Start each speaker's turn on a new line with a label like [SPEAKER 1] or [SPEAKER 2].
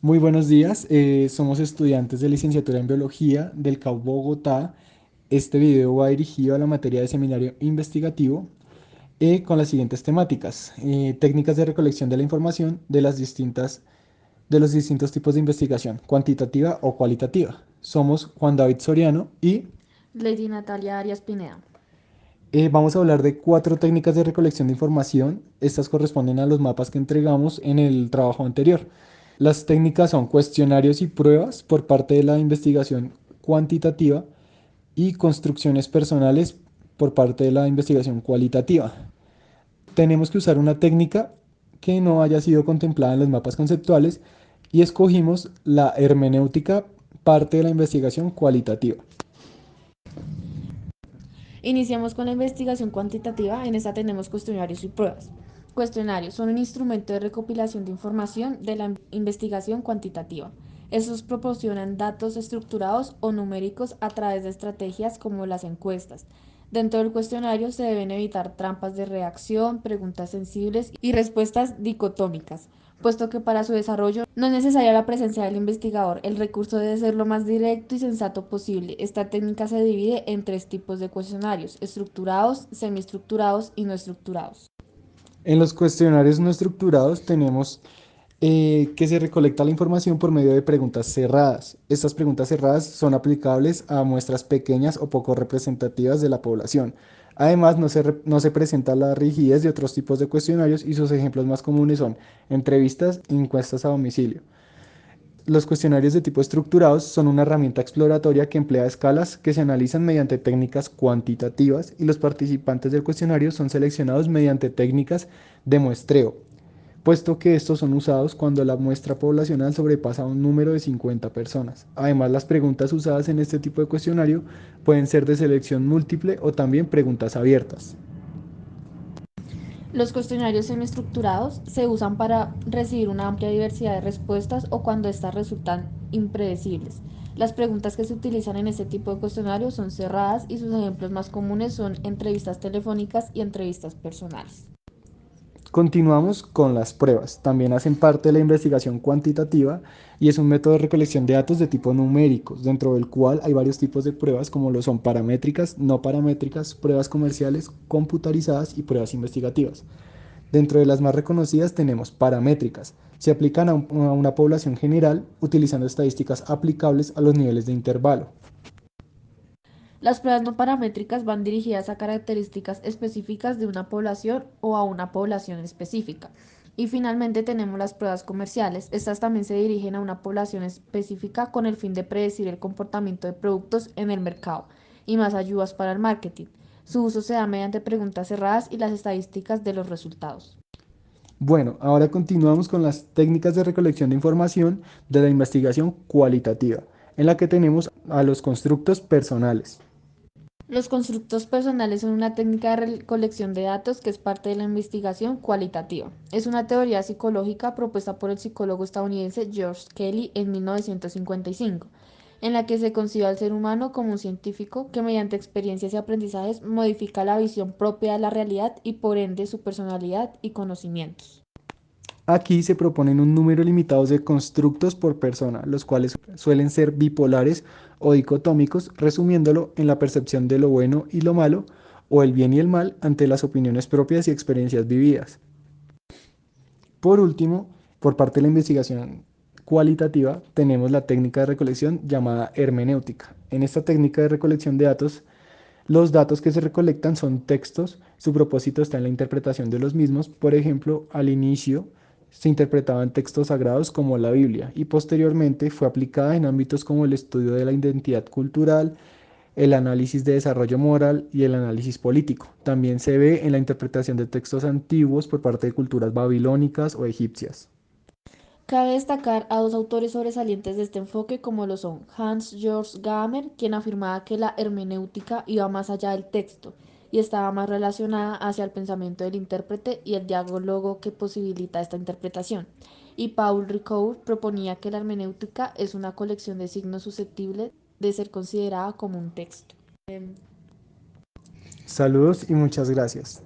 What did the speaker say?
[SPEAKER 1] Muy buenos días, somos estudiantes de licenciatura en Biología del CAU Bogotá. Este video va dirigido a la materia de seminario investigativo con las siguientes temáticas: técnicas de recolección de la información de los distintos tipos de investigación, cuantitativa o cualitativa. Somos Juan David Soriano y
[SPEAKER 2] Lady Natalia Arias Pineda.
[SPEAKER 1] vamos a hablar de cuatro técnicas de recolección de información. Estas corresponden a los mapas que entregamos en el trabajo anterior. Las técnicas son cuestionarios y pruebas por parte de la investigación cuantitativa y construcciones personales por parte de la investigación cualitativa. Tenemos que usar una técnica que no haya sido contemplada en los mapas conceptuales y escogimos la hermenéutica, parte de la investigación cualitativa.
[SPEAKER 2] Iniciamos con la investigación cuantitativa. En esta tenemos cuestionarios y pruebas. Cuestionarios son un instrumento de recopilación de información de la investigación cuantitativa. Estos proporcionan datos estructurados o numéricos a través de estrategias como las encuestas. Dentro del cuestionario se deben evitar trampas de reacción, preguntas sensibles y respuestas dicotómicas, puesto que para su desarrollo no es necesaria la presencia del investigador. El recurso debe ser lo más directo y sensato posible. Esta técnica se divide en tres tipos de cuestionarios: estructurados, semiestructurados y no estructurados.
[SPEAKER 1] En los cuestionarios no estructurados tenemos que se recolecta la información por medio de preguntas cerradas. Estas preguntas cerradas son aplicables a muestras pequeñas o poco representativas de la población. Además, no se presenta la rigidez de otros tipos de cuestionarios y sus ejemplos más comunes son entrevistas y encuestas a domicilio. Los cuestionarios de tipo estructurados son una herramienta exploratoria que emplea escalas que se analizan mediante técnicas cuantitativas y los participantes del cuestionario son seleccionados mediante técnicas de muestreo, puesto que estos son usados cuando la muestra poblacional sobrepasa un número de 50 personas. Además, las preguntas usadas en este tipo de cuestionario pueden ser de selección múltiple o también preguntas abiertas.
[SPEAKER 2] Los cuestionarios semiestructurados se usan para recibir una amplia diversidad de respuestas o cuando éstas resultan impredecibles. Las preguntas que se utilizan en este tipo de cuestionarios son cerradas y sus ejemplos más comunes son entrevistas telefónicas y entrevistas personales.
[SPEAKER 1] Continuamos con las pruebas. También hacen parte de la investigación cuantitativa y es un método de recolección de datos de tipo numéricos, dentro del cual hay varios tipos de pruebas como lo son paramétricas, no paramétricas, pruebas comerciales, computarizadas y pruebas investigativas. Dentro de las más reconocidas tenemos paramétricas. Se aplican a una población general utilizando estadísticas aplicables a los niveles de intervalo.
[SPEAKER 2] Las pruebas no paramétricas van dirigidas a características específicas de una población o a una población específica. Y finalmente tenemos las pruebas comerciales. Estas también se dirigen a una población específica con el fin de predecir el comportamiento de productos en el mercado y más ayudas para el marketing. Su uso se da mediante preguntas cerradas y las estadísticas de los resultados.
[SPEAKER 1] Bueno, ahora continuamos con las técnicas de recolección de información de la investigación cualitativa, en la que tenemos a los constructos personales.
[SPEAKER 2] Los constructos personales son una técnica de recolección de datos que es parte de la investigación cualitativa. Es una teoría psicológica propuesta por el psicólogo estadounidense George Kelly en 1955, en la que se concibe al ser humano como un científico que mediante experiencias y aprendizajes modifica la visión propia de la realidad y por ende su personalidad y conocimientos.
[SPEAKER 1] Aquí se proponen un número limitado de constructos por persona, los cuales suelen ser bipolares o dicotómicos, resumiéndolo en la percepción de lo bueno y lo malo, o el bien y el mal, ante las opiniones propias y experiencias vividas. Por último, por parte de la investigación cualitativa, tenemos la técnica de recolección llamada hermenéutica. En esta técnica de recolección de datos, los datos que se recolectan son textos, su propósito está en la interpretación de los mismos. Por ejemplo, al inicio se interpretaban textos sagrados como la Biblia y posteriormente fue aplicada en ámbitos como el estudio de la identidad cultural, el análisis de desarrollo moral y el análisis político. También se ve en la interpretación de textos antiguos por parte de culturas babilónicas o egipcias.
[SPEAKER 2] Cabe destacar a dos autores sobresalientes de este enfoque como lo son Hans-Georg Gadamer, quien afirmaba que la hermenéutica iba más allá del texto y estaba más relacionada hacia el pensamiento del intérprete y el diálogo que posibilita esta interpretación. Y Paul Ricoeur proponía que la hermenéutica es una colección de signos susceptibles de ser considerada como un texto.
[SPEAKER 1] Saludos y muchas gracias.